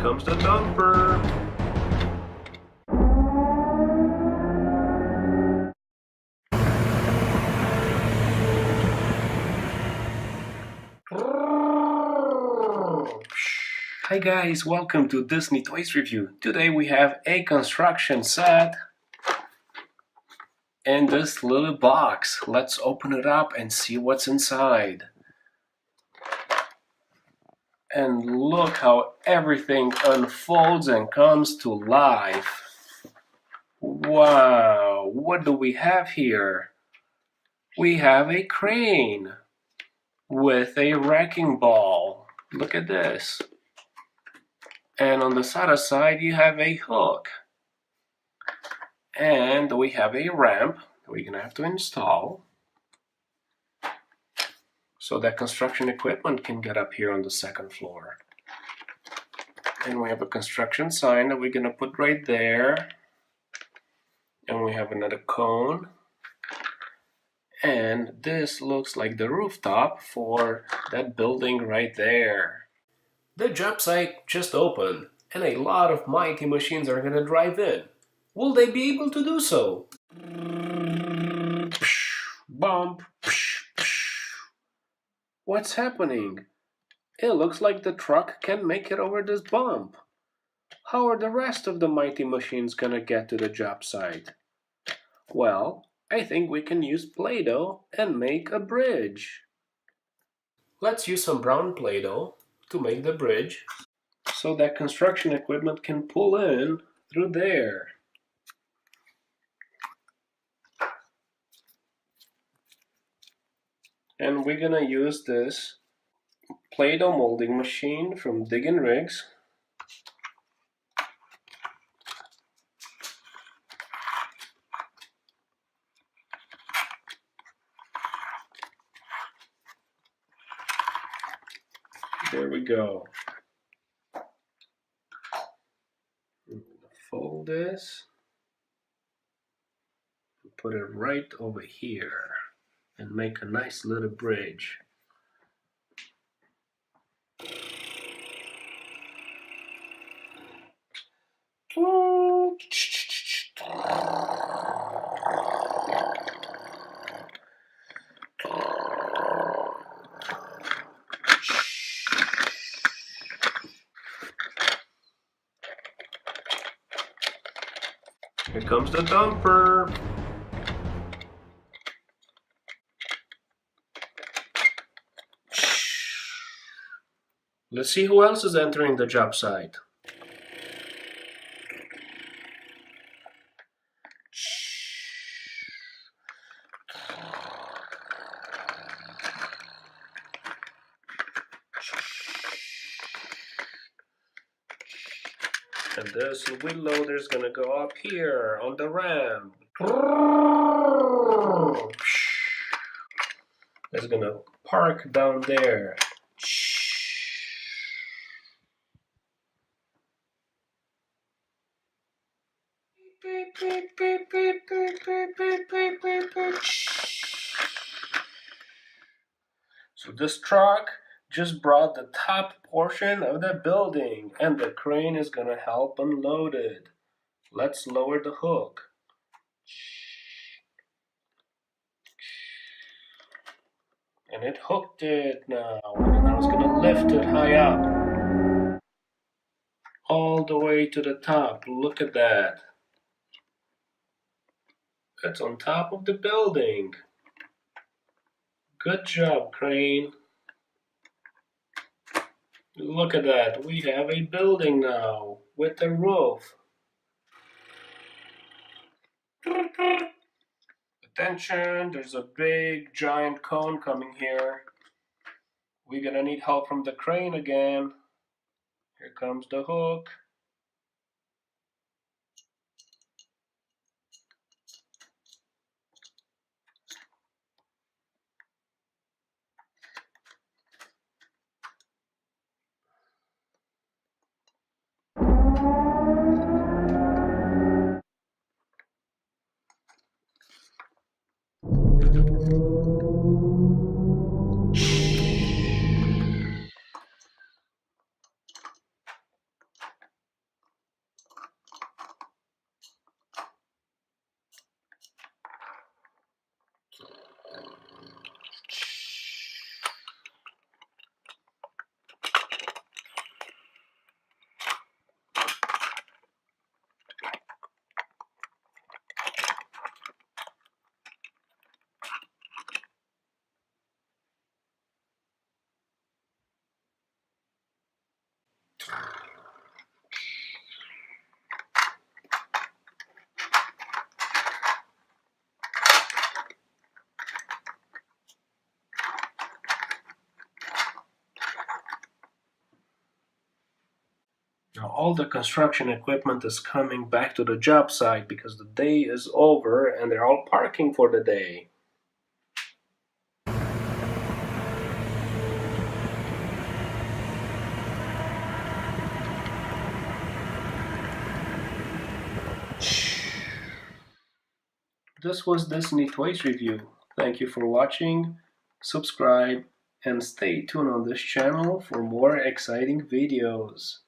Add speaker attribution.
Speaker 1: comes the dumper. Hi guys, welcome to Disney Toys Review. Today we have a construction set and this little box. Let's open it up and see what's inside. And look how everything unfolds and comes to life. Wow, what do we have here? We have a crane with a wrecking ball. Look at this. And on the other side you have a hook. And we have a ramp that we're gonna have to install so that construction equipment can get up here on the second floor. And we have a construction sign that we're gonna put right there. And we have another cone. And this looks like the rooftop for that building right there. The job site just opened, and a lot of mighty machines are gonna drive in. Will they be able to do so? Bump. What's happening? It looks like the truck can't make it over this bump. How are the rest of the mighty machines gonna get to the job site? Well, I think we can use Play-Doh and make a bridge. Let's use some brown Play-Doh to make the bridge so that construction equipment can pull in through there. And we're gonna use this Play-Doh molding machine from Dig & Rigs. There we go. Fold this and put it right over here and make a nice little bridge. Here comes the dumper. Let's see who else is entering the job site. And this wheel loader is gonna go up here on the ramp. It's gonna park down there. So this truck just brought the top portion of the building and the crane is gonna help unload it. Let's lower the hook. And it hooked it now, and now it's gonna lift it high up. All the way to the top, look at that. It's on top of the building. Good job, crane. Look at that, we have a building now with a roof. Attention, there's a big giant cone coming here. We're gonna need help from the crane again. Here comes the hook. Now all the construction equipment is coming back to the job site because the day is over and they're all parking for the day. This was Disney Toys Review. Thank you for watching, subscribe, and stay tuned on this channel for more exciting videos.